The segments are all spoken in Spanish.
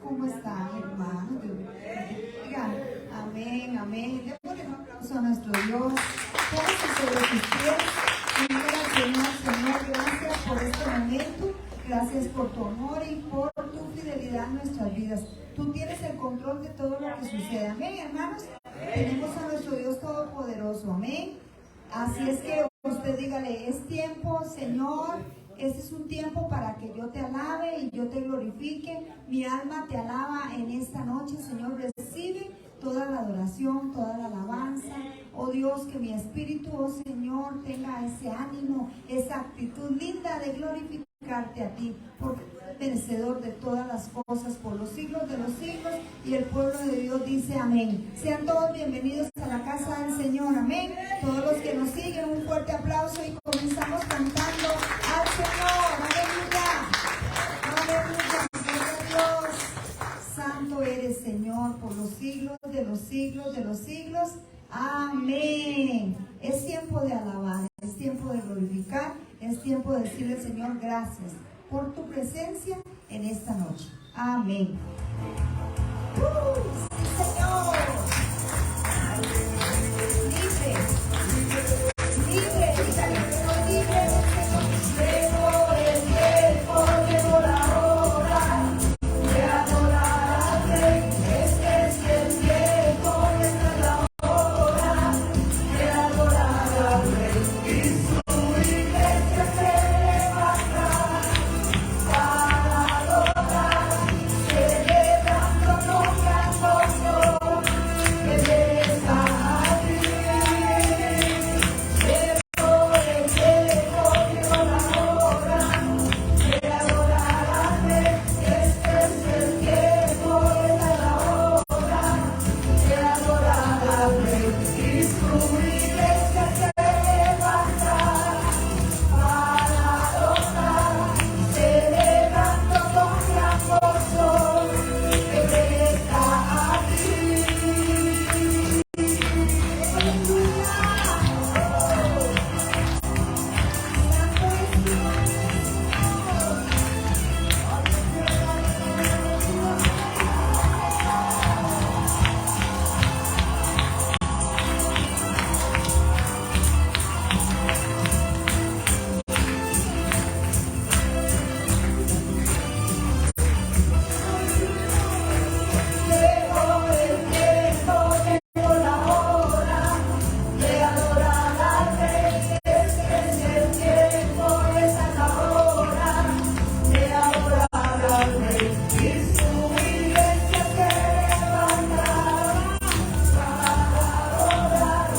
¿Cómo están, hermanos? Digan, amén, amén. Démosle un aplauso a nuestro Dios. Póngase sobre sus pies. Señor, gracias por este momento. Gracias por tu amor y por tu fidelidad en nuestras vidas. Tú tienes el control de todo lo que sucede. Amén, hermanos. Tenemos a nuestro Dios Todopoderoso. Amén. Así es que usted dígale, es tiempo, Señor. Este es un tiempo para que yo te alabe y yo te glorifique. Mi alma te alaba en esta noche, Señor. Recibe toda la adoración, toda la alabanza. Oh Dios, que mi espíritu, oh Señor, tenga ese ánimo, esa actitud linda de glorificarte a ti, porque eres vencedor de todas las cosas por los siglos de los siglos. Y el pueblo de Dios dice amén. Sean todos bienvenidos a la casa del Señor. Amén. Todos los que nos siguen, un fuerte aplauso y comenzamos cantando al Señor. Aleluya. Aleluya. Gloria a Dios. Santo eres, Señor, por los siglos de los siglos de los siglos. Amén. Es tiempo de alabar, es tiempo de glorificar, es tiempo de decirle al Señor gracias por tu presencia en esta noche. Amén. Sí, Señor. Libre, libre, dígale, soy libre del Señor. Llegó el tiempo, llegó la hora de adorarte. Este es el tiempo, esta es la hora de adorar al Rey. Y su iglesia se levanta para adorar, celebrando con gran gozo que Él está aquí. Llegó el tiempo, llegó la hora de adorar al Rey. Este es el tiempo, esta es la hora de adorar al Rey. Y su iglesia se levanta para adorar, celebrando con gran gozo que Él está aquí. Aleluya. Santo es tu llegó el tiempo, llegó la hora de adorar al Rey. Este es el tiempo, esta es la hora de adorar al Rey. Y su iglesia se levanta para adorar,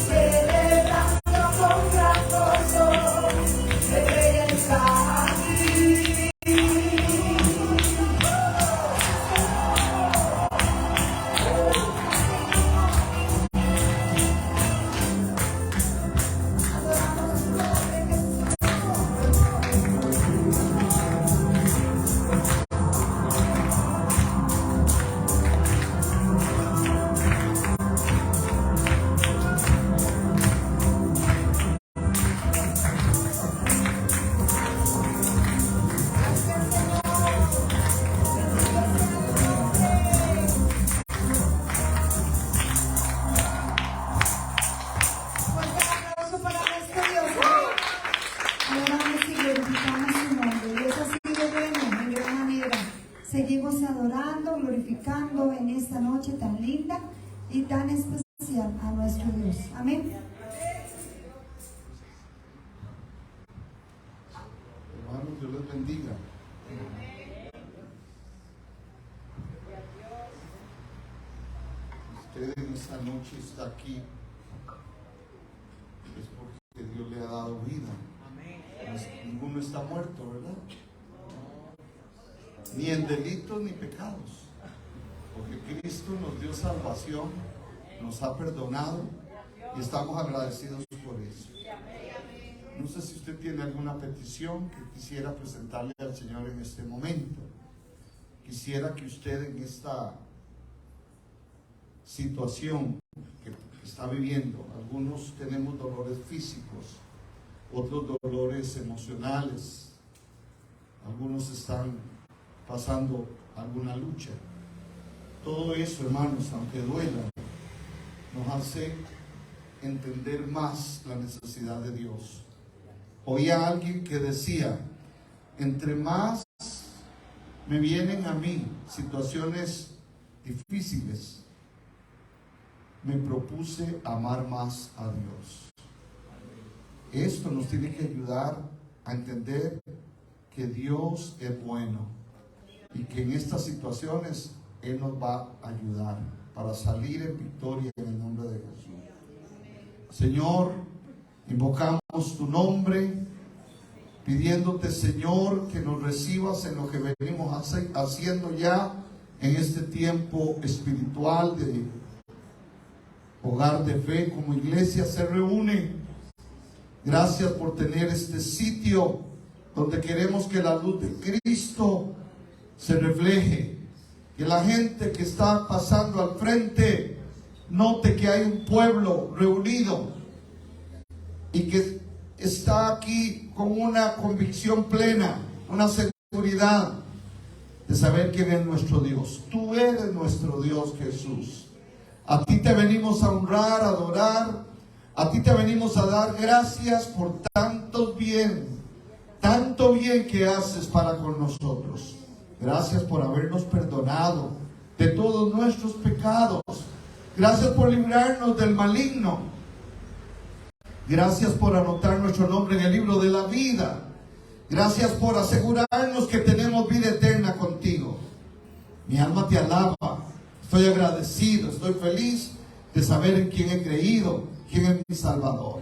celebrando con gran gozo que Él está aquí. Adoramos su nombre, Jesús. Gracias, Señor. Bendito sea tu nombre. Fuerte aplauso para nuestro Dios. Adoramos y glorificamos su nombre. Dios ha sido bueno en gran manera. Seguimos adorando, glorificando en esta noche tan linda y tan especial a nuestro Dios. Amén. Hermanos, Dios les bendiga. Usted en esta noche está aquí, es porque Dios le ha dado vida. Ninguno está muerto, ¿verdad? Ni en delitos ni pecados, porque Cristo nos dio salvación, nos ha perdonado y estamos agradecidos por eso. No sé si usted tiene alguna petición que quisiera presentarle al Señor en este momento. Quisiera que usted en esta situación que está viviendo, algunos tenemos dolores físicos, otros dolores emocionales, algunos están pasando alguna lucha. Todo eso, hermanos, aunque duela, nos hace entender más la necesidad de Dios. Oía a alguien que decía: entre más me vienen a mí situaciones difíciles, me propuse amar más a Dios. Esto nos tiene que ayudar a entender que Dios es bueno y que en estas situaciones Él nos va a ayudar para salir en victoria en el nombre de Jesús. Señor, invocamos tu nombre, pidiéndote, Señor, que nos recibas en lo que venimos haciendo ya en este tiempo espiritual de Hogar de Fe. Como iglesia se reúne. Gracias por tener este sitio donde queremos que la luz de Cristo se refleje, que la gente que está pasando al frente note que hay un pueblo reunido y que está aquí con una convicción plena, una seguridad de saber quién es nuestro Dios. Tú eres nuestro Dios, Jesús. A ti te venimos a honrar, a adorar. A ti te venimos a dar gracias por tanto bien que haces para con nosotros. Gracias por habernos perdonado de todos nuestros pecados. Gracias por librarnos del maligno. Gracias por anotar nuestro nombre en el libro de la vida. Gracias por asegurarnos que tenemos vida eterna contigo. Mi alma te alaba. Estoy agradecido, estoy feliz de saber en quién he creído, quién es mi Salvador.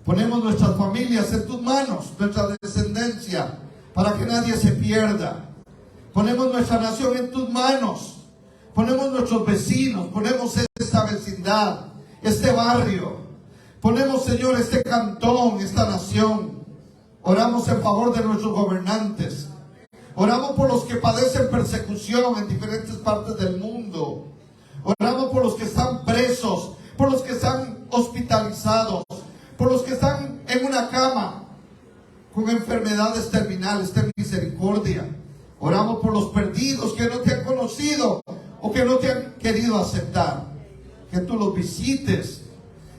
Ponemos nuestras familias en tus manos, nuestra descendencia, para que nadie se pierda. Ponemos nuestra nación en tus manos. Ponemos nuestros vecinos, ponemos esta vecindad, este barrio. Ponemos, Señor, este cantón, esta nación. Oramos en favor de nuestros gobernantes. Oramos por los que padecen persecución en diferentes partes del mundo. Oramos por los que están presos, por los que están hospitalizados, por los que están en una cama con enfermedades terminales. Ten misericordia. Oramos por los perdidos que no te han conocido o que no te han querido aceptar. Que tú los visites.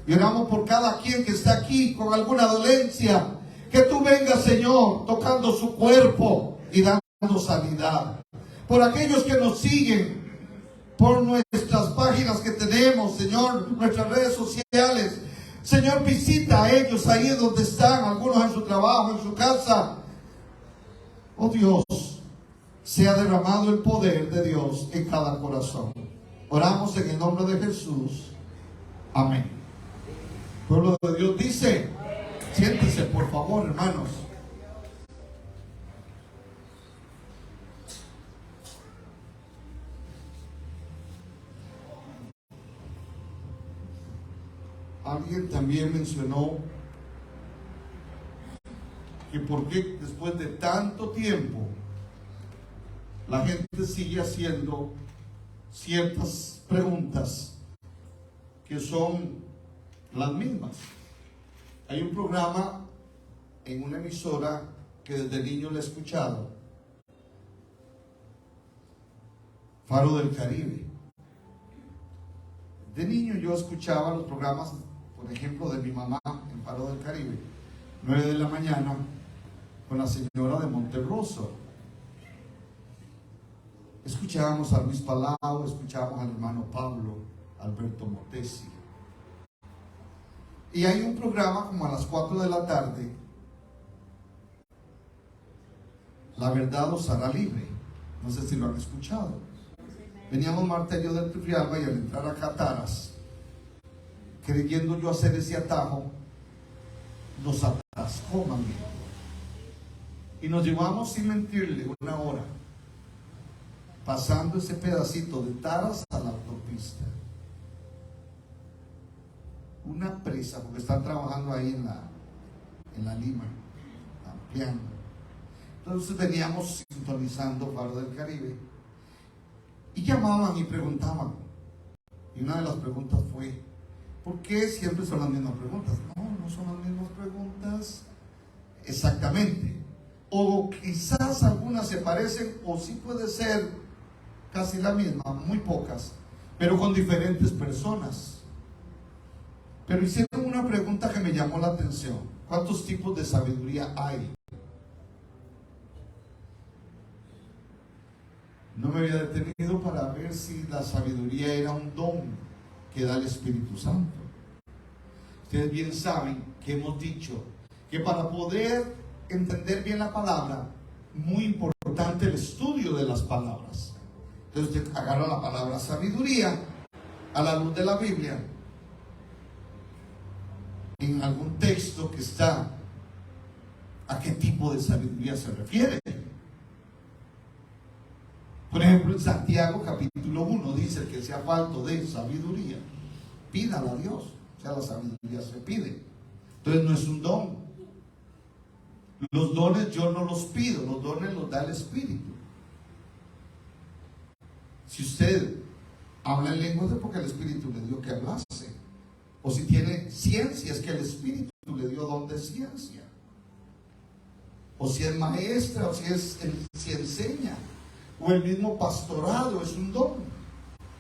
Y oramos por cada quien que está aquí con alguna dolencia. Que tú vengas, Señor, tocando su cuerpo y dando sanidad. Por aquellos que nos siguen por nuestras páginas que tenemos, Señor, nuestras redes sociales. Señor, visita a ellos ahí donde están, algunos en su trabajo, en su casa. Oh Dios, sea derramado el poder de Dios en cada corazón. Oramos en el nombre de Jesús. Amén. El pueblo de Dios dice: siéntese, por favor, hermanos. Alguien también mencionó que por qué después de tanto tiempo la gente sigue haciendo ciertas preguntas que son las mismas. Hay un programa en una emisora que desde niño le he escuchado, Faro del Caribe. De niño yo escuchaba los programas, por ejemplo, de mi mamá en Faro del Caribe, 9 de la mañana, con la señora de Monterroso. Escuchábamos a Luis Palau, escuchábamos al hermano Pablo, Alberto Motesi. Y hay un programa como a las 4 de la tarde, La Verdad os hará libre. No sé si lo han escuchado. Veníamos Marta y yo del Turrialba y al entrar a Cataras, creyendo yo hacer ese atajo, nos atascó, mami. Y nos llevamos, sin mentirle, una hora pasando ese pedacito de Taras a la autopista. Una presa, porque están trabajando ahí en la Lima, ampliando. Entonces veníamos sintonizando Faro del Caribe y llamaban y preguntaban. Y una de las preguntas fue: ¿por qué siempre son las mismas preguntas? No son las mismas preguntas exactamente. O quizás algunas se parecen, o sí puede ser casi la misma, muy pocas, pero con diferentes personas. Pero hicieron una pregunta que me llamó la atención: ¿cuántos tipos de sabiduría hay? No me había detenido para ver si la sabiduría era un don que da el Espíritu Santo. Ustedes bien saben que hemos dicho que para poder entender bien la palabra, muy importante el estudio de las palabras. Entonces usted agarra la palabra sabiduría a la luz de la Biblia, en algún texto que está, ¿a qué tipo de sabiduría se refiere? Por ejemplo, en Santiago capítulo 1 dice que sea falto de sabiduría, pídala a Dios. O sea, la sabiduría se pide. Entonces no es un don. Los dones yo no los pido, los dones los da el Espíritu. Si usted habla en lenguas es porque el Espíritu le dio que hablase. O si tiene ciencia es que el Espíritu le dio don de ciencia. O si es maestra, o si enseña. O el mismo pastorado es un don,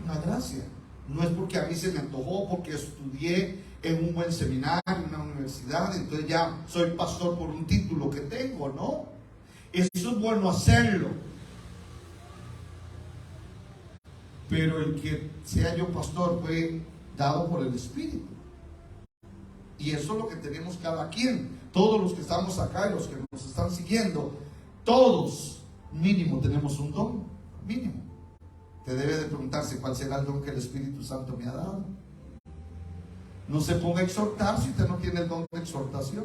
una gracia. No es porque a mí se me antojó, porque estudié en un buen seminario, en una universidad, entonces ya soy pastor por un título que tengo, no. Eso es bueno hacerlo. Pero el que sea yo pastor fue dado por el Espíritu. Y eso es lo que tenemos cada quien. Todos los que estamos acá y los que nos están siguiendo, todos mínimo tenemos un don, mínimo. Te debe de preguntarse cuál será el don que el Espíritu Santo me ha dado. No se ponga a exhortar si usted no tiene el don de exhortación.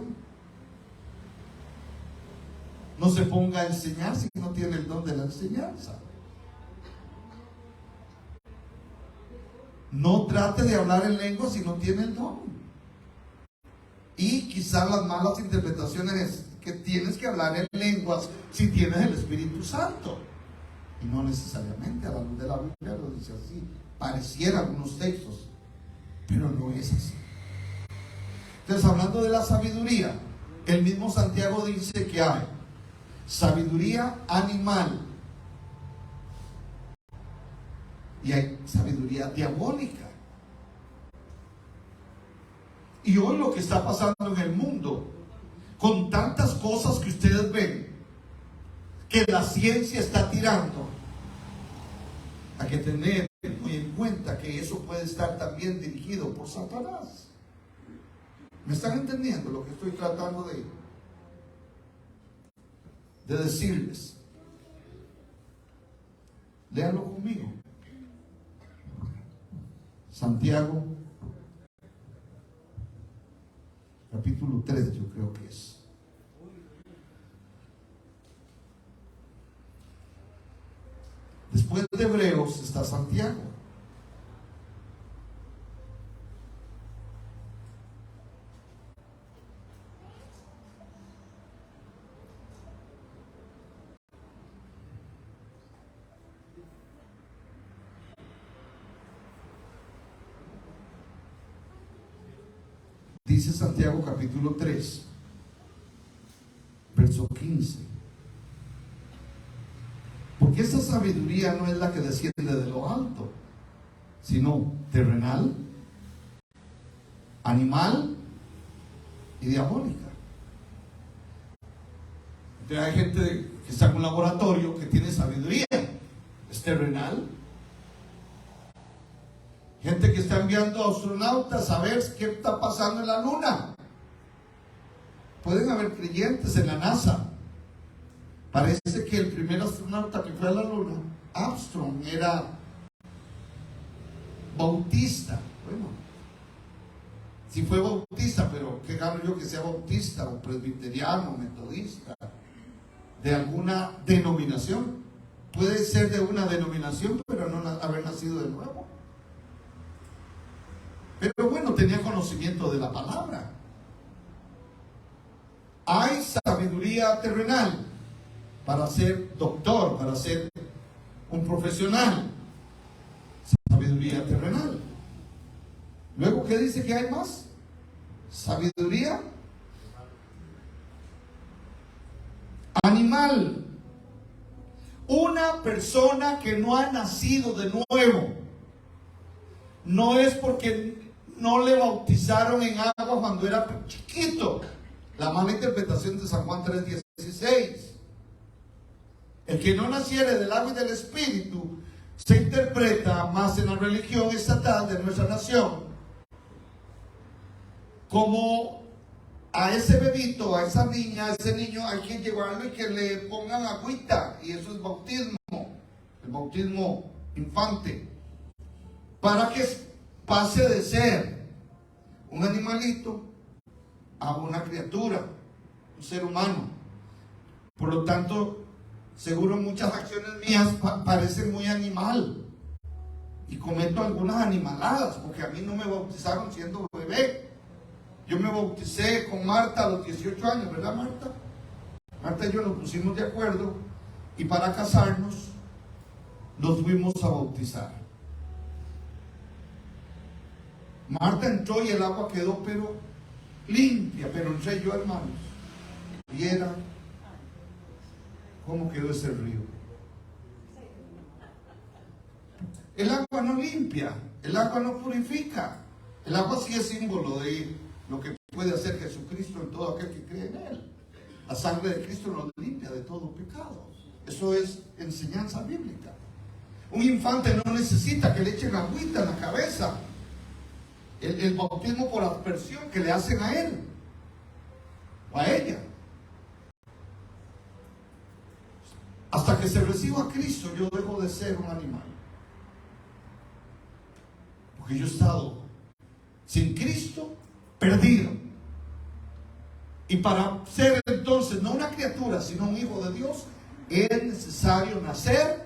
No se ponga a enseñar si no tiene el don de la enseñanza. No trate de hablar en lengua si no tiene el don. Y quizás las malas interpretaciones es que tienes que hablar en lenguas si tienes el Espíritu Santo. Y no necesariamente, a la luz de la Biblia lo dice así. Pareciera algunos textos, pero no es así. Entonces, hablando de la sabiduría, el mismo Santiago dice que hay sabiduría animal y hay sabiduría diabólica. Y hoy lo que está pasando en el mundo, con tantas cosas que ustedes ven, que la ciencia está tirando, hay que tener muy en cuenta que eso puede estar también dirigido por Satanás. ¿Me están entendiendo lo que estoy tratando de decirles? Léanlo conmigo. Santiago capítulo 3, yo creo que es. Después de Hebreos está Santiago. Dice Santiago capítulo 3, verso 15. Porque esta sabiduría no es la que desciende de lo alto, sino terrenal, animal y diabólica. Entonces hay gente que está en un laboratorio que tiene sabiduría, es terrenal. Gente que está enviando astronautas a ver qué está pasando en la luna. Pueden haber creyentes en la NASA. Parece que el primer astronauta que fue a la luna, Armstrong, era bautista. Bueno, si fue bautista, pero qué gano yo que sea bautista o presbiteriano, metodista, de alguna denominación. Puede ser de una denominación, pero no haber nacido de nuevo. Pero bueno, tenía conocimiento de la palabra. Hay sabiduría terrenal para ser doctor, para ser un profesional. Sabiduría terrenal. Luego, ¿qué dice que hay más? Sabiduría animal. Una persona que no ha nacido de nuevo no es porque no le bautizaron en agua cuando era chiquito. La mala interpretación de San Juan 3:16. El que no naciere del agua y del Espíritu se interpreta más en la religión estatal de nuestra nación como a ese bebito, a esa niña, a ese niño hay que llevarlo y que le pongan agüita, y eso es bautismo, el bautismo infante, para que pase de ser un animalito a una criatura, un ser humano. Por lo tanto, seguro muchas acciones mías parecen muy animal y cometo algunas animaladas, porque a mí no me bautizaron siendo bebé. Yo me bauticé con Marta a los 18 años, ¿verdad, Marta? Marta y yo nos pusimos de acuerdo y para casarnos nos fuimos a bautizar. Marta entró y el agua quedó pero limpia, pero entré yo, hermanos, y era cómo quedó ese río. El agua no limpia, el agua no purifica. El agua sí es símbolo de lo que puede hacer Jesucristo en todo aquel que cree en Él. La sangre de Cristo nos limpia de todo pecado. Eso es enseñanza bíblica. Un infante no necesita que le echen agüita en la cabeza. El bautismo por aspersión que le hacen a él o a ella. Hasta que se reciba a Cristo, yo dejo de ser un animal. Porque yo he estado sin Cristo, perdido. Y para ser entonces no una criatura, sino un hijo de Dios, es necesario nacer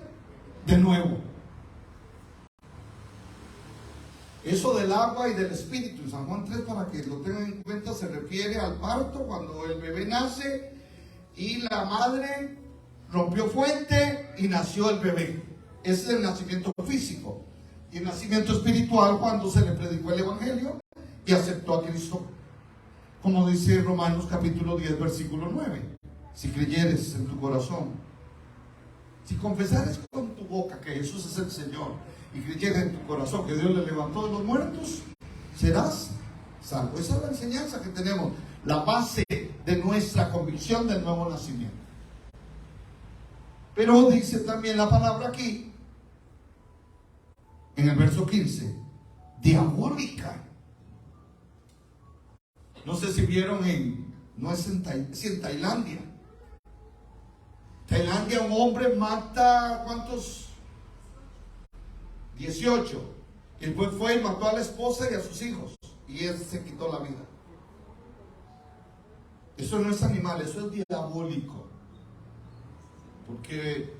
de nuevo. Eso del agua y del Espíritu, en San Juan 3, para que lo tengan en cuenta, se refiere al parto, cuando el bebé nace y la madre rompió fuente y nació el bebé. Ese es el nacimiento físico. Y el nacimiento espiritual, cuando se le predicó el Evangelio y aceptó a Cristo, como dice Romanos capítulo 10, versículo 9. Si creyeres en tu corazón, si confesares con tu boca que Jesús es el Señor y creyeres en tu corazón que Dios le levantó de los muertos, serás salvo. Esa es la enseñanza que tenemos, la base de nuestra convicción del nuevo nacimiento. Pero dice también la palabra aquí, en el verso 15, diabólica. No sé si vieron no es en Tailandia. Tailandia, un hombre mata, ¿cuántos? 18. Y después fue y mató a la esposa y a sus hijos. Y él se quitó la vida. Eso no es animal, eso es diabólico. Porque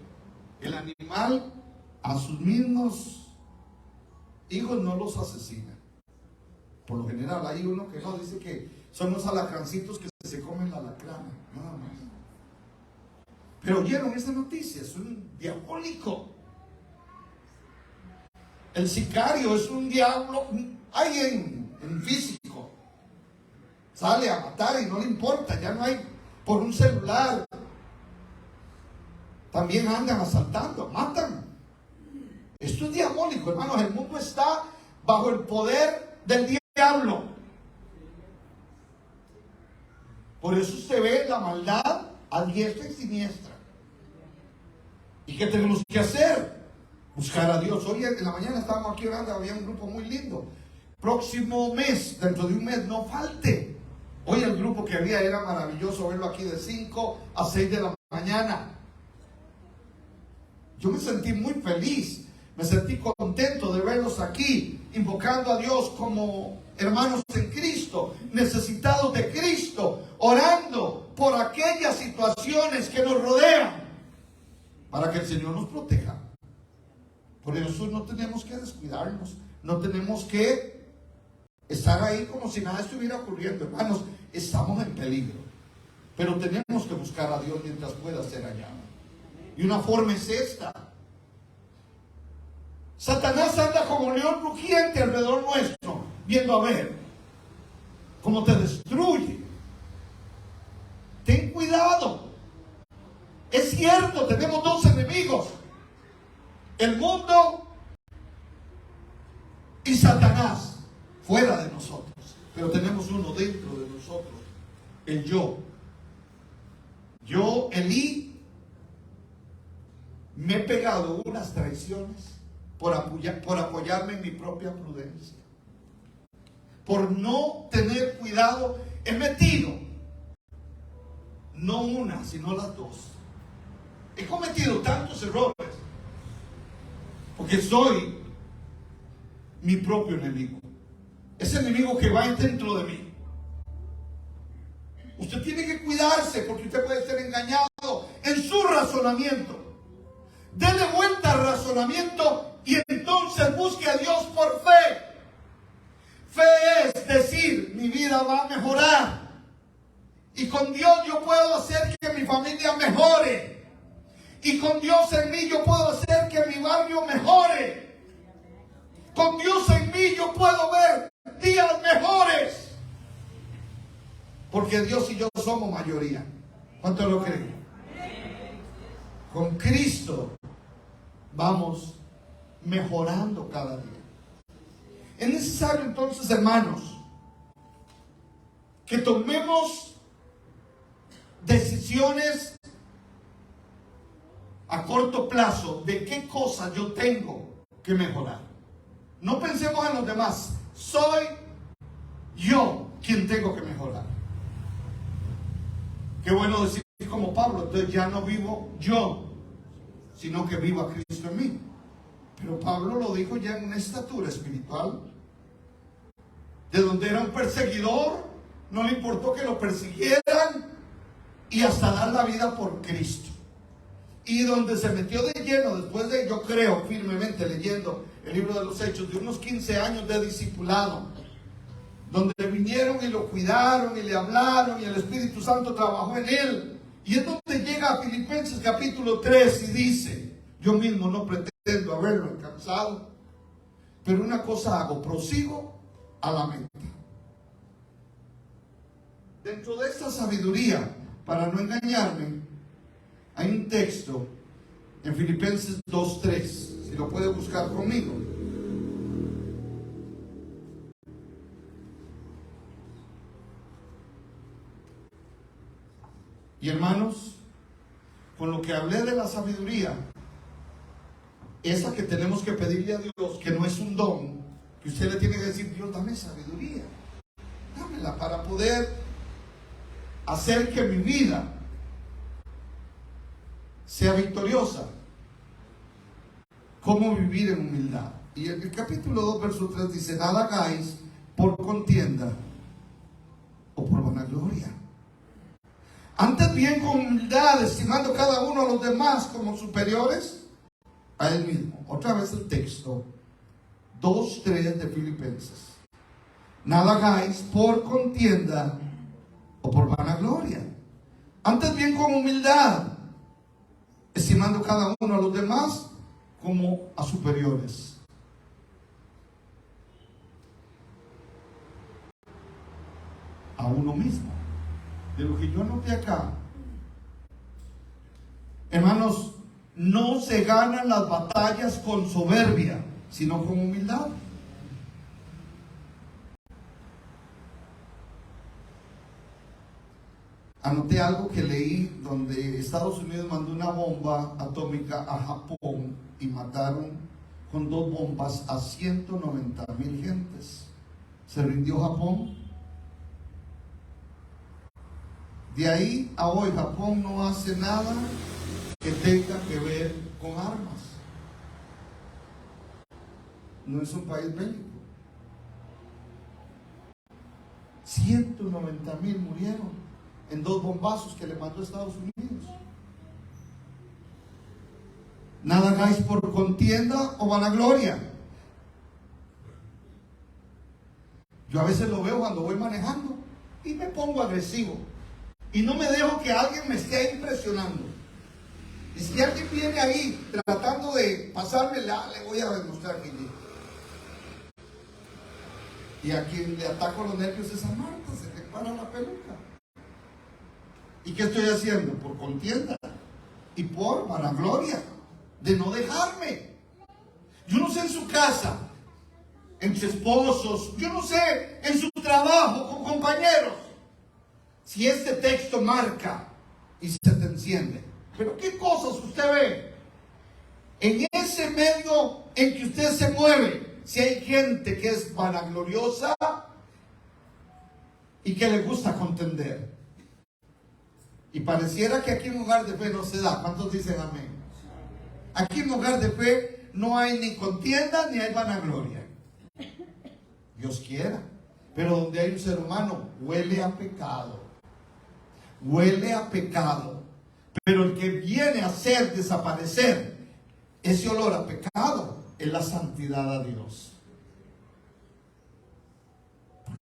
el animal a sus mismos hijos no los asesina. Por lo general hay uno que no, dice que son los alacrancitos que se comen la alacrana, nada más. Pero oyeron esa noticia, es un diabólico. El sicario es un diablo, hay en físico. Sale a matar y no le importa, ya no hay por un celular. También andan asaltando, matan. Esto es diabólico, hermanos. El mundo está bajo el poder del diablo. Por eso se ve la maldad a diestra y siniestra. ¿Y qué tenemos que hacer? Buscar a Dios. Hoy en la mañana estábamos aquí orando, había un grupo muy lindo. Próximo mes, dentro de un mes, no falte. Hoy el grupo que había era maravilloso verlo aquí de 5 a 6 de la mañana. Yo me sentí muy feliz, me sentí contento de verlos aquí, invocando a Dios como hermanos en Cristo, necesitados de Cristo, orando por aquellas situaciones que nos rodean, para que el Señor nos proteja. Por eso no tenemos que descuidarnos, no tenemos que estar ahí como si nada estuviera ocurriendo. Hermanos, estamos en peligro, pero tenemos que buscar a Dios mientras pueda ser hallado. Y una forma es esta. Satanás anda como león rugiente alrededor nuestro, viendo a ver cómo te destruye. Ten cuidado. Es cierto, tenemos dos enemigos: el mundo y Satanás, fuera de nosotros. Pero tenemos uno dentro de nosotros, el yo. Yo, Elí, me he pegado unas traiciones por apoyarme en mi propia prudencia. Por no tener cuidado, he metido no una, sino las dos. He cometido tantos errores porque soy mi propio enemigo. Ese enemigo que va dentro de mí. Usted tiene que cuidarse porque usted puede ser engañado en su razonamiento. Dele vuelta al razonamiento y entonces busque a Dios por fe. Fe es decir, mi vida va a mejorar. Y con Dios yo puedo hacer que mi familia mejore. Y con Dios en mí yo puedo hacer que mi barrio mejore. Con Dios en mí yo puedo ver días mejores. Porque Dios y yo somos mayoría. ¿Cuántos lo creen? Con Cristo vamos mejorando cada día. Es necesario entonces, hermanos, que tomemos decisiones a corto plazo de qué cosas yo tengo que mejorar. No pensemos en los demás. Soy yo quien tengo que mejorar. Qué bueno decir como Pablo: entonces ya no vivo yo, sino que viva Cristo en mí. Pero Pablo lo dijo ya en una estatura espiritual, de donde era un perseguidor, no le importó que lo persiguieran, y hasta dar la vida por Cristo. Y donde se metió de lleno, después de, yo creo firmemente, leyendo el libro de los Hechos, de unos 15 años de discipulado, donde vinieron y lo cuidaron y le hablaron y el Espíritu Santo trabajó en él. Y es donde llega a Filipenses capítulo 3 y dice: yo mismo no pretendo haberlo alcanzado, pero una cosa hago, prosigo a la meta. Dentro de esta sabiduría, para no engañarme, hay un texto en Filipenses 2:3, si lo puede buscar conmigo. Y hermanos, con lo que hablé de la sabiduría, esa que tenemos que pedirle a Dios, que no es un don, que usted le tiene que decir: Dios, dame sabiduría, dámela para poder hacer que mi vida sea victoriosa. ¿Cómo vivir en humildad? Y el capítulo 2, verso 3 dice: nada hagáis por contienda o por vanagloria. Antes bien con humildad, estimando cada uno a los demás como superiores a él mismo. Otra vez el texto 2:3 de Filipenses. Nada hagáis por contienda o por vanagloria. Antes bien con humildad, estimando cada uno a los demás como a superiores. A uno mismo. De lo que yo anoté acá, hermanos, no se ganan las batallas con soberbia, sino con humildad. Anoté algo que leí, donde Estados Unidos mandó una bomba atómica a Japón y mataron con 2 bombas a 190,000 gentes. ¿Se rindió Japón? De ahí a hoy Japón no hace nada que tenga que ver con armas. No es un país bélico. 190,000 murieron en 2 bombazos que le mandó Estados Unidos. Nada hagáis por contienda o vanagloria. Yo a veces lo veo cuando voy manejando y me pongo agresivo. Y no me dejo que alguien me esté impresionando. Y si alguien viene ahí tratando de pasármela, le voy a demostrar que yo. Y a quien le ataco los nervios es a Marta, se le para la peluca. ¿Y qué estoy haciendo? Por contienda. y por vanagloria, de no dejarme. Yo no sé en su casa, en sus esposos, yo no sé en su trabajo con compañeros, si este texto marca y se te enciende. Pero ¿qué cosas usted ve en ese medio en que usted se mueve? Si hay gente que es vanagloriosa y que le gusta contender. Y pareciera que aquí en Hogar de Fe no se da. ¿Cuántos dicen amén? Aquí en Hogar de Fe no hay ni contienda ni hay vanagloria. Dios quiera. Pero donde hay un ser humano, huele a pecado. Huele a pecado. Pero el que viene a hacer desaparecer ese olor a pecado es la santidad a Dios.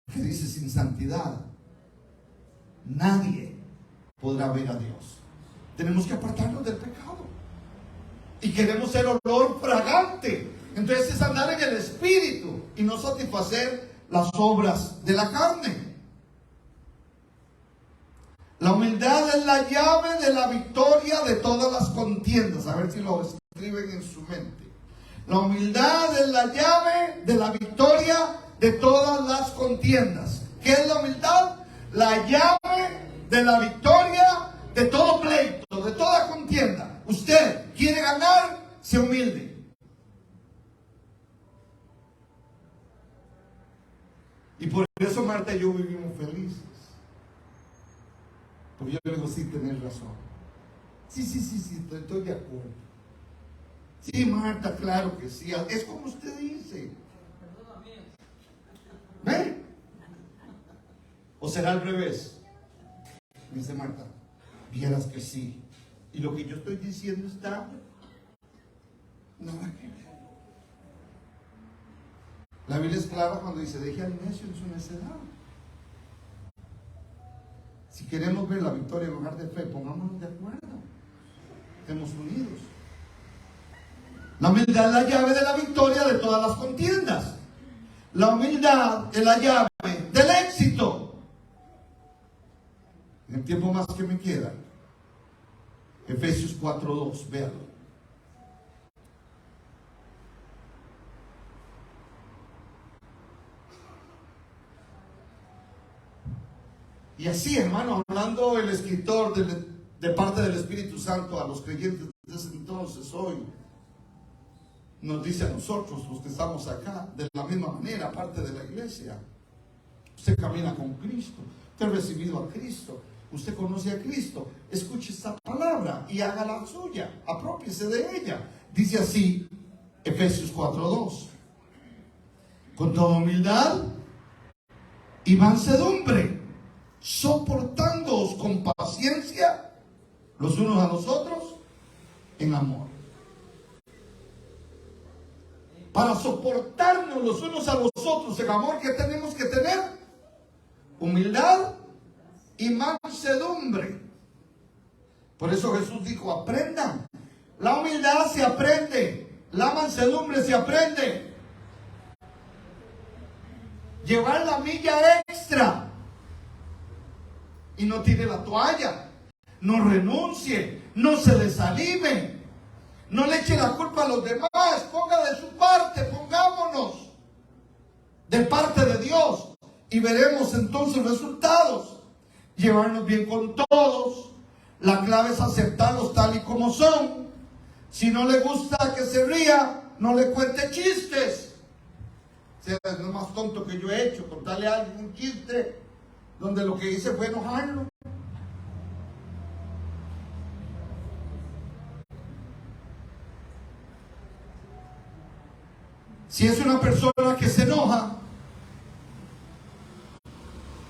Porque dice, sin santidad nadie podrá ver a Dios. Tenemos que apartarnos del pecado. Y queremos ser olor fragante. Entonces es andar en el Espíritu y no satisfacer las obras de la carne. La humildad es la llave de la victoria de todas las contiendas. A ver si lo escriben en su mente. La humildad es la llave de la victoria de todas las contiendas. ¿Qué es la humildad? La llave de la victoria de todo pleito, de toda contienda. Usted quiere ganar, sea humilde. Y por eso Marta y yo vivimos felices. Porque yo le digo, sí, tenés razón. Sí, estoy de acuerdo. Sí, Marta, claro que sí. Es como usted dice. ¿Ve? ¿O será al revés? Dice Marta, vieras que sí. Y lo que yo estoy diciendo está nada que ver. La Biblia es clara cuando dice, deje al necio en su necedad. Si queremos ver la victoria en Hogar de Fe, pongámonos de acuerdo. Estemos unidos. La humildad es la llave de la victoria de todas las contiendas. La humildad es la llave del éxito. En el tiempo más que me queda, Efesios 4:2, véanlo. Y así, hermano, hablando el escritor de parte del Espíritu Santo a los creyentes de ese entonces, hoy, nos dice a nosotros, los que estamos acá, de la misma manera, parte de la iglesia. Usted camina con Cristo, usted ha recibido a Cristo, usted conoce a Cristo, escuche esta palabra y haga la suya, apropiese de ella. Dice así, Efesios 4:2, con toda humildad y mansedumbre, soportándoos con paciencia los unos a los otros en amor. Para soportarnos los unos a los otros en amor, ¿qué tenemos que tener? Humildad y mansedumbre. Por eso Jesús dijo, aprendan. La humildad se aprende, la mansedumbre se aprende. Llevar la milla extra. Y no tire la toalla, no renuncie, no se desanime, no le eche la culpa a los demás, ponga de su parte, pongámonos de parte de Dios y veremos entonces resultados. Llevarnos bien con todos, la clave es aceptarlos tal y como son. Si no le gusta que se ría, no le cuente chistes. O sea, es lo más tonto que yo he hecho, contarle a alguien un chiste donde lo que hice fue enojarlo. Si es una persona que se enoja,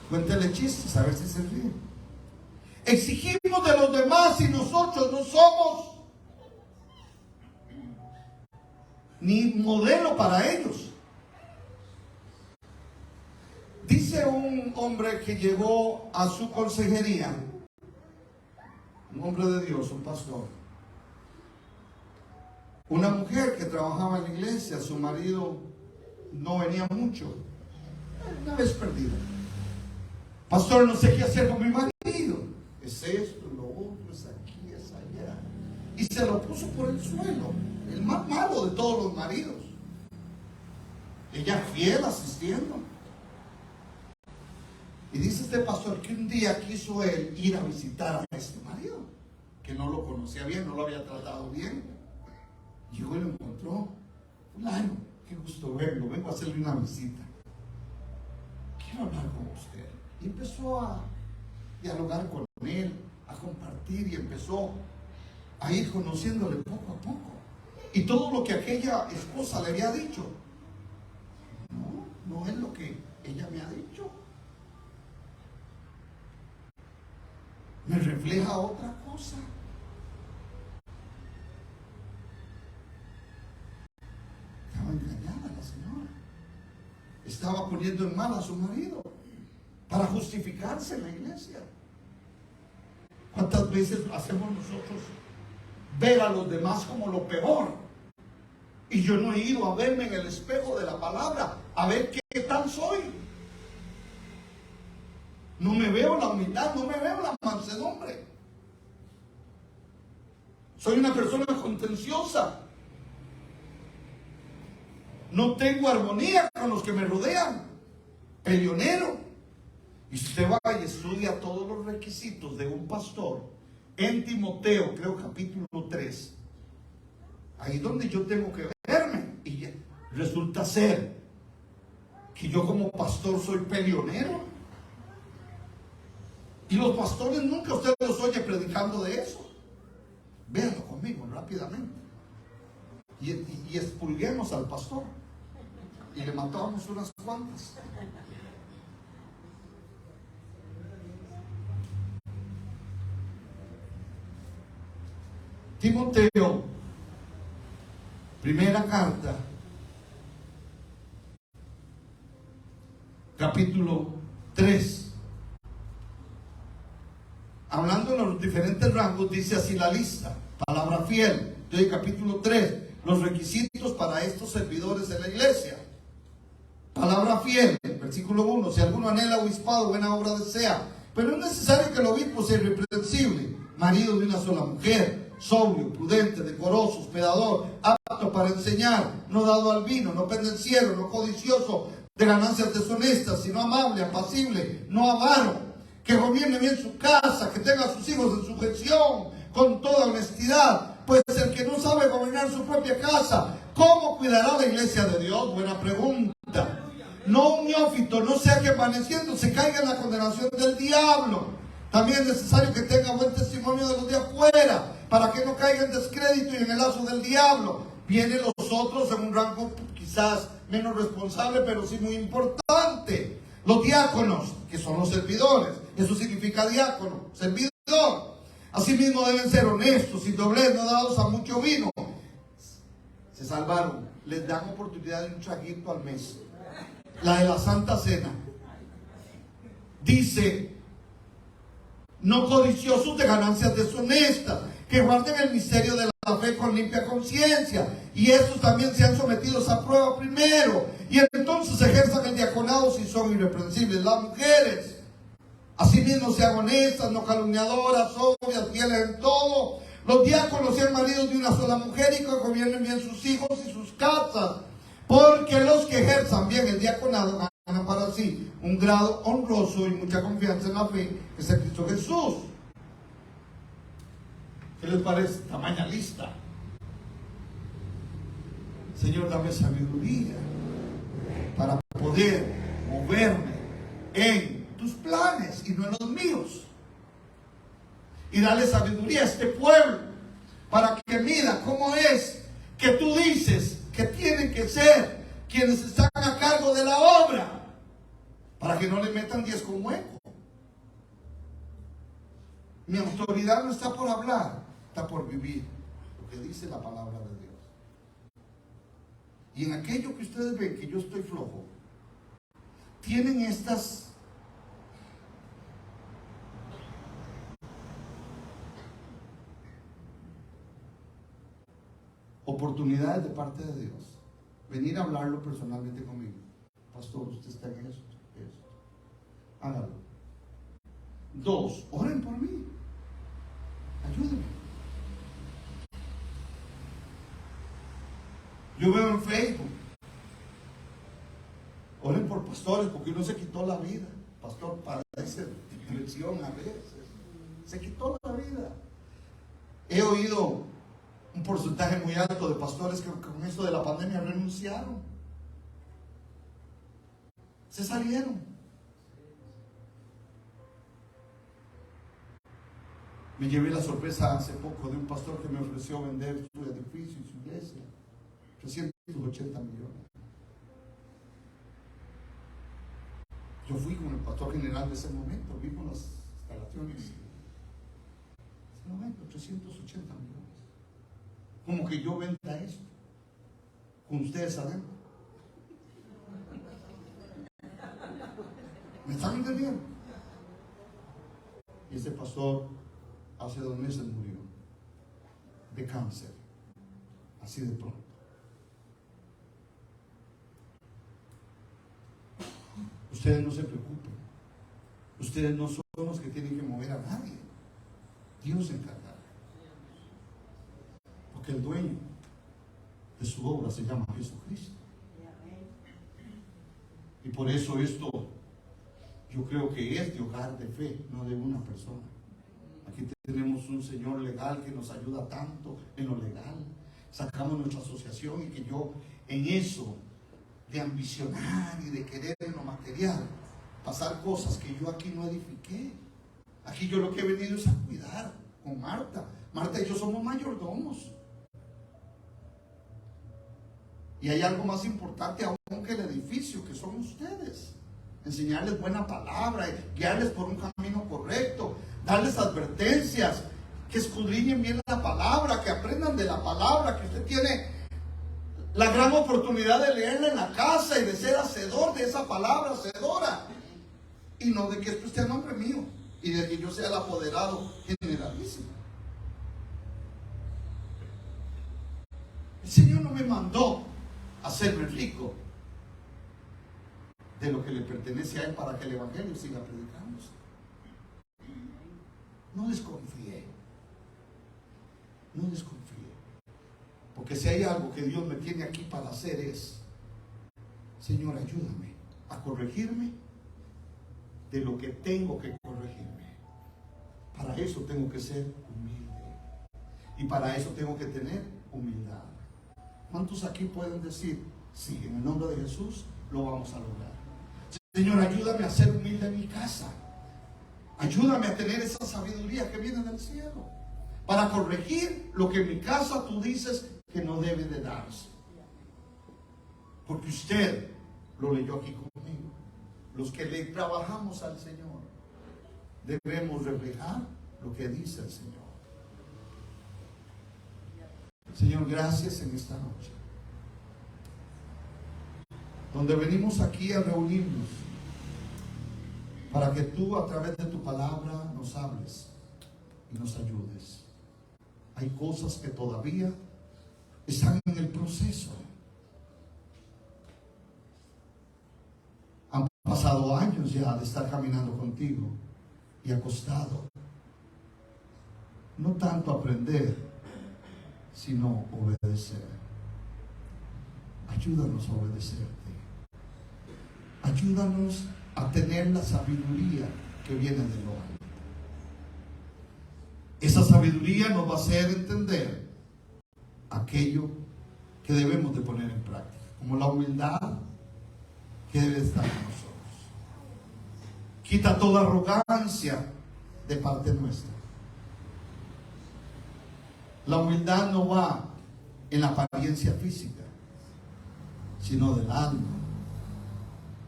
cuéntele chistes a ver si se ríe. Exigimos de los demás y nosotros no somos ni modelo para ellos. Dice un hombre que llegó a su consejería, un hombre de Dios, un pastor, una mujer que trabajaba en la iglesia, su marido no venía mucho, una vez perdida. Pastor, no sé qué hacer con mi marido. Es esto, lo otro, es aquí, es allá. y se lo puso por el suelo, el más malo de todos los maridos. Ella fiel asistiendo. Y dice este pastor que un día quiso él ir a visitar a este marido, que no lo conocía bien, no lo había tratado bien. Llegó y lo encontró. Fulano, qué gusto verlo, vengo a hacerle una visita. Quiero hablar con usted. Y empezó a dialogar con él, a compartir, y empezó a ir conociéndole poco a poco. Y todo lo que aquella esposa le había dicho, no es lo que ella me ha dicho. Me refleja otra cosa. Estaba engañada la señora. Estaba poniendo en mal a su marido para justificarse en la iglesia. ¿Cuántas veces hacemos nosotros ver a los demás como lo peor? Y yo no he ido a verme en el espejo de la palabra, a ver qué tal soy. No me veo la humildad, no me veo la mansedumbre. Soy una persona contenciosa. No tengo armonía con los que me rodean. Peleonero. Y si usted va y estudia todos los requisitos de un pastor, en Timoteo, creo capítulo 3, ahí es donde yo tengo que verme. Y resulta ser que yo como pastor soy peleonero. Y los pastores nunca usted los oye predicando de eso. Véanlo conmigo rápidamente. Y expulguemos al pastor. Y le matábamos unas cuantas. Timoteo, primera carta, capítulo 3. Hablando de los diferentes rangos, dice así la lista: palabra fiel. Entonces, capítulo 3, los requisitos para estos servidores de la iglesia. Palabra fiel, versículo 1: si alguno anhela obispado, buena obra desea, pero es necesario que el obispo sea irreprensible, marido de una sola mujer, sobrio, prudente, decoroso, hospedador, apto para enseñar, no dado al vino, no pendenciero, no codicioso de ganancias deshonestas, sino amable, apacible, no avaro, que gobierne bien su casa, que tenga a sus hijos en sujeción, con toda honestidad. Pues el que no sabe gobernar su propia casa, ¿cómo cuidará la iglesia de Dios? Buena pregunta. No un neófito, no sea que envaneciéndose caiga en la condenación del diablo. También es necesario que tenga buen testimonio de los de afuera, para que no caiga en descrédito y en el lazo del diablo. Vienen los otros en un rango quizás menos responsable, pero sí muy importante. Los diáconos, que son los servidores. Eso significa diácono, servidor. Asimismo deben ser honestos, sin doblez, no dados a mucho vino. Se salvaron. Les dan oportunidad de un traguito al mes. La de la Santa Cena. Dice: no codiciosos de ganancias deshonestas, que guarden el misterio de la fe con limpia conciencia, y estos también sean sometidos a prueba primero, y entonces ejerzan el diaconado si son irreprensibles. Las mujeres, asimismo, sean honestas, no calumniadoras, sobrias, fieles en todo. Los diáconos sean maridos de una sola mujer y que gobiernen bien sus hijos y sus casas, porque los que ejerzan bien el diaconado ganan para sí un grado honroso y mucha confianza en la fe que es en Cristo Jesús. ¿Qué les parece? Tamaña lista. Señor, dame sabiduría para poder moverme en tus planes y no en los míos. Y dale sabiduría a este pueblo para que mida cómo es que tú dices que tienen que ser quienes están a cargo de la obra, para que no le metan 10 con hueco. Mi autoridad no está por hablar, está por vivir lo que dice la palabra de Dios. Y en aquello que ustedes ven que yo estoy flojo, tienen estas oportunidades de parte de Dios. Venir a hablarlo personalmente conmigo. Pastor, usted está en esto. Hágalo. 2, oren por mí. Ayúdenme. Yo veo en Facebook, oren por pastores, porque uno se quitó la vida. Pastor, padece depresión a veces, se quitó la vida. He oído un porcentaje muy alto de pastores que con esto de la pandemia renunciaron, se salieron. Me llevé la sorpresa hace poco de un pastor que me ofreció vender su edificio y su iglesia, 380 millones. Yo fui con el pastor general de ese momento, vimos las instalaciones. En ese momento, 380 millones. Como que yo venda esto, con ustedes adentro. ¿Me están entendiendo? Y ese pastor hace 2 meses murió de cáncer, así de pronto. Ustedes no se preocupen, ustedes no son los que tienen que mover a nadie, Dios se encargará, porque el dueño de su obra se llama Jesucristo. Y por eso esto yo creo que es de hogar de fe, no de una persona. Aquí tenemos un señor legal que nos ayuda tanto en lo legal. Sacamos nuestra asociación y que yo en eso de ambicionar y de querer en lo material pasar cosas que yo aquí no edifiqué. Aquí yo lo que he venido es a cuidar con Marta. Marta y yo somos mayordomos. Y hay algo más importante aún que el edificio, que son ustedes. Enseñarles buena palabra, guiarles por un camino correcto, darles advertencias, que escudriñen bien la palabra, que aprendan de la palabra, que usted tiene la gran oportunidad de leerla en la casa y de ser hacedor de esa palabra, hacedora. Y no de que esto esté a nombre mío y de que yo sea el apoderado generalísimo. El Señor no me mandó a hacerme rico de lo que le pertenece a Él para que el Evangelio siga predicándose. No desconfíe. No desconfíe. Porque si hay algo que Dios me tiene aquí para hacer es, Señor, ayúdame a corregirme de lo que tengo que corregirme. Para eso tengo que ser humilde. Y para eso tengo que tener humildad. ¿Cuántos aquí pueden decir, sí, en el nombre de Jesús lo vamos a lograr? Señor, ayúdame a ser humilde en mi casa. Ayúdame a tener esa sabiduría que viene del cielo para corregir lo que en mi casa tú dices que no debe de darse. Porque usted lo leyó aquí conmigo. Los que le trabajamos al Señor debemos reflejar lo que dice el Señor. Señor, gracias en esta noche, donde venimos aquí a reunirnos para que tú a través de tu palabra nos hables y nos ayudes. Hay cosas que todavía están en el proceso. Han pasado años ya de estar caminando contigo y acostado. No tanto aprender, sino obedecer. Ayúdanos a obedecerte. Ayúdanos a tener la sabiduría que viene de lo alto. Esa sabiduría nos va a hacer entender aquello que debemos de poner en práctica, como la humildad que debe estar en nosotros. Quita toda arrogancia de parte nuestra. La humildad no va en la apariencia física, sino del alma.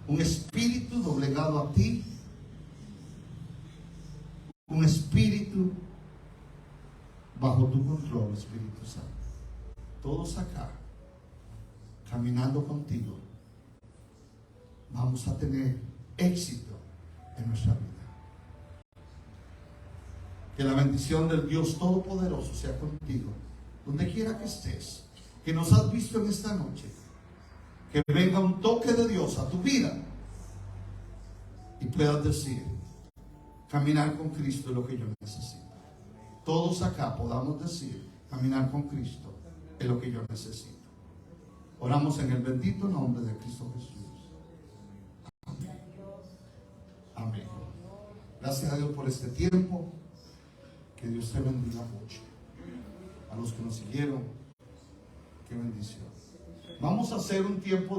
Un espíritu doblegado a ti, un espíritu bajo tu control, Espíritu Santo. Todos acá, caminando contigo, vamos a tener éxito en nuestra vida. Que la bendición del Dios Todopoderoso sea contigo, donde quiera que estés, que nos has visto en esta noche. Que venga un toque de Dios a tu vida y puedas decir, caminar con Cristo es lo que yo necesito. Todos acá podamos decir, caminar con Cristo es lo que yo necesito. Oramos en el bendito nombre de Cristo Jesús. Amén. Gracias a Dios por este tiempo. Que Dios te bendiga mucho. A los que nos siguieron, qué bendición. Vamos a hacer un tiempo de